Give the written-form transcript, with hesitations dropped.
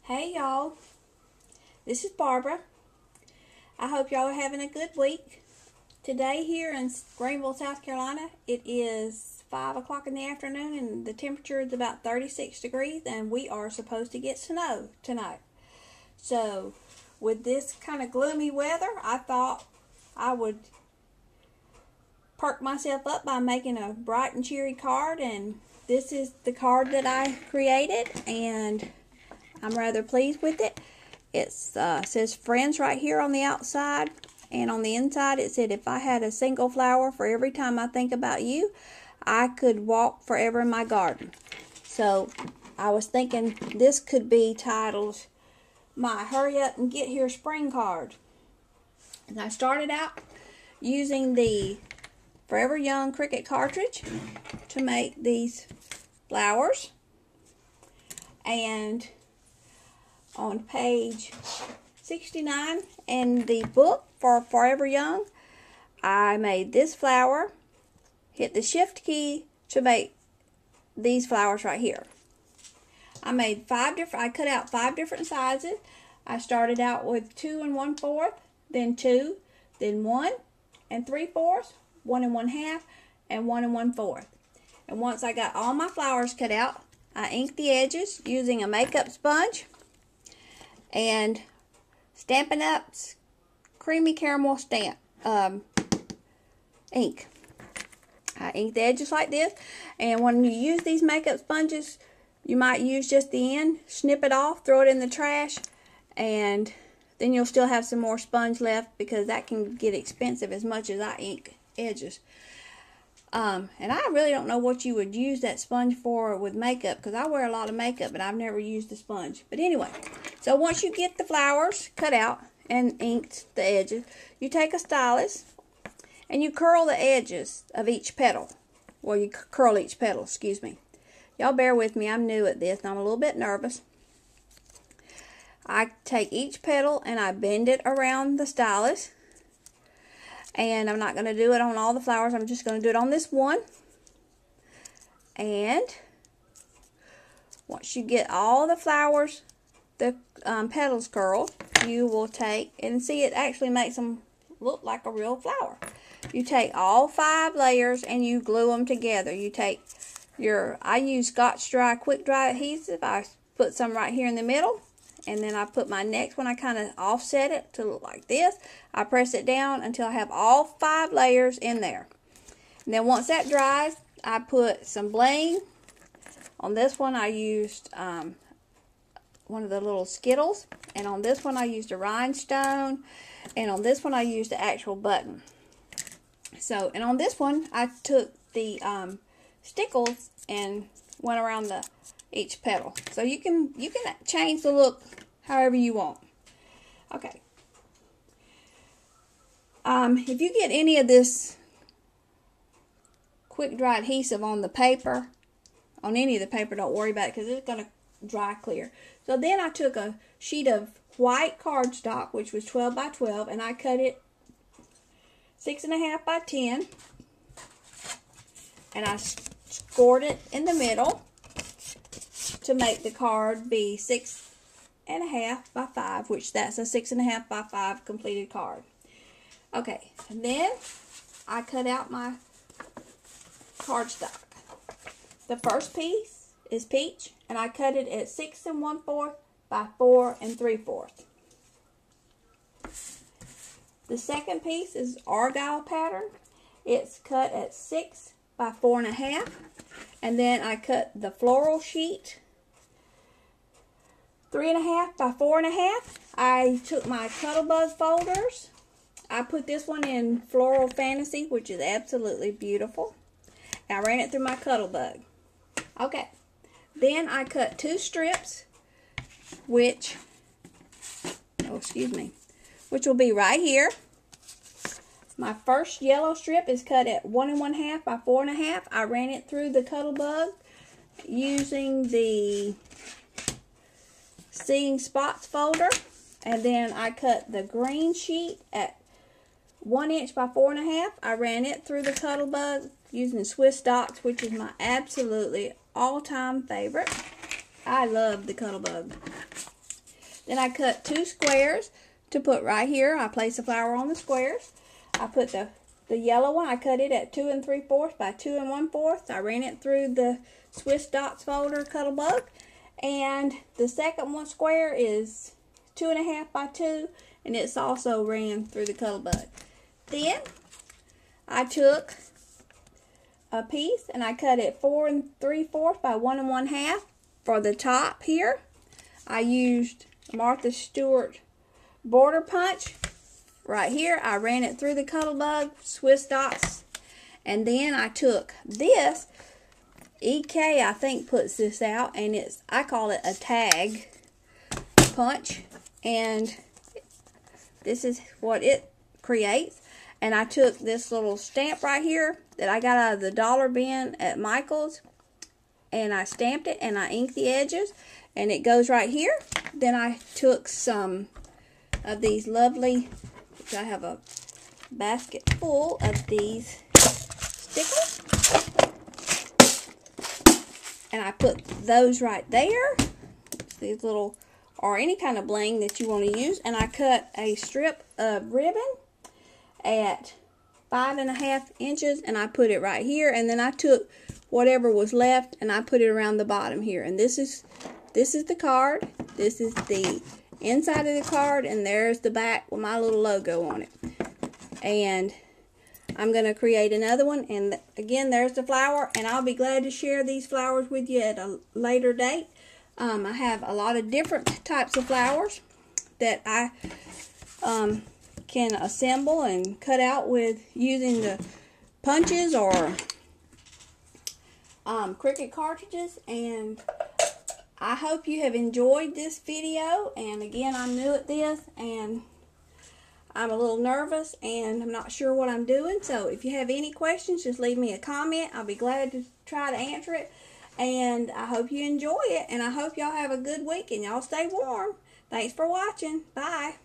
Hey y'all, this is Barbara. I hope y'all are having a good week. Today here in Greenville, South Carolina, it is 5 o'clock in the afternoon and the temperature is about 36 degrees and we are supposed to get snow tonight. So with this kind of gloomy weather, I thought I would perk myself up by making a bright and cheery card, and this is the card that I created and I'm rather pleased with it. It says friends right here on the outside, and on the inside it said, if I had a single flower for every time I think about you, I could walk forever in my garden. So I was thinking this could be titled my Hurry Up and Get Here Spring card. And I started out using the Forever Young Cricut cartridge to make these flowers, and on page 69 in the book for Forever Young, I made this flower, hit the shift key to make these flowers right here. I cut out 5 different sizes. I started out with 2 1/4, then 2, then 1 3/4, 1 1/2, and 1 1/4. And once I got all my flowers cut out, I inked the edges using a makeup sponge and Stampin' Up's creamy caramel stamp ink. I inked the edges like this, and when you use these makeup sponges, you might use just the end, snip it off, throw it in the trash, and then you'll still have some more sponge left because that can get expensive as much as I ink edges. And I really don't know what you would use that sponge for with makeup, because I wear a lot of makeup but I've never used the sponge. But anyway, so once you get the flowers cut out and inked the edges, you take a stylus and you curl the edges of each petal. Well, you curl each petal, excuse me. Y'all bear with me, I'm new at this and I'm a little bit nervous. I take each petal and I bend it around the stylus. And I'm not going to do it on all the flowers. I'm just going to do it on this one. And once you get all the flowers, the petals curled, you will take, and see, it actually makes them look like a real flower. You take all 5 layers and you glue them together. You take I use Scotch-Brite quick dry adhesive. I put some right here in the middle. And then I put my next one, I kind of offset it to look like this. I press it down until I have all 5 layers in there. And then once that dries, I put some bling. On this one, I used one of the little Skittles. And on this one, I used a rhinestone. And on this one, I used the actual button. So, and on this one, I took the stickles and went around each petal. So you can change the look however you want. Okay. If you get any of this quick dry adhesive on the paper, on any of the paper, don't worry about it because it's going to dry clear. So then I took a sheet of white cardstock, which was 12 by 12, and I cut it 6 1/2 by 10, and I scored it in the middle to make the card be 6 1/2 by 5, which that's a 6 1/2 by 5 completed card. Okay, and then I cut out my cardstock. The first piece is peach, and I cut it at 6 1/4 by 4 3/4. The second piece is argyle pattern. It's cut at 6 by 4 1/2, and then I cut the floral sheet 3 1/2 by 4 1/2. I took my Cuttlebug folders. I put this one in Floral Fantasy, which is absolutely beautiful. I ran it through my Cuttlebug. Okay. Then I cut 2 strips, which will be right here. My first yellow strip is cut at 1 1/2 by 4 1/2. I ran it through the Cuttlebug using the Seeing Spots folder, and then I cut the green sheet at 1 inch by 4 1/2. I ran it through the Cuttlebug using Swiss Dots, which is my absolutely all-time favorite. I love the Cuttlebug. Then I cut 2 squares to put right here. I place the flower on the squares. I put the yellow one, I cut it at 2 3/4 by 2 1/4. I ran it through the Swiss Dots folder Cuttlebug. And the second one square is 2 1/2 by 2, and it's also ran through the Cuttlebug. Then I took a piece and I cut it 4 3/4 by 1 1/2 for the top here. I used Martha Stewart border punch right here. I ran it through the Cuttlebug Swiss Dots, and then I took this. EK I think puts this out, and I call it a tag punch, and this is what it creates. And I took this little stamp right here that I got out of the dollar bin at Michael's, and I stamped it and I inked the edges, and it goes right here. Then I took some of these lovely, which I have a basket full of these stickers, and I put those right there. These little, or any kind of bling that you want to use. And I cut a strip of ribbon at 5 1/2 inches, and I put it right here. And then I took whatever was left and I put it around the bottom here. And this is the card. This is the inside of the card, and there's the back with my little logo on it. And I'm going to create another one, and again, there's the flower, and I'll be glad to share these flowers with you at a later date. I have a lot of different types of flowers that I can assemble and cut out with using the punches or Cricut cartridges. And I hope you have enjoyed this video. And again, I'm new at this, and I'm a little nervous, and I'm not sure what I'm doing. So if you have any questions, just leave me a comment. I'll be glad to try to answer it. And I hope you enjoy it, and I hope y'all have a good week, and y'all stay warm. Thanks for watching. Bye.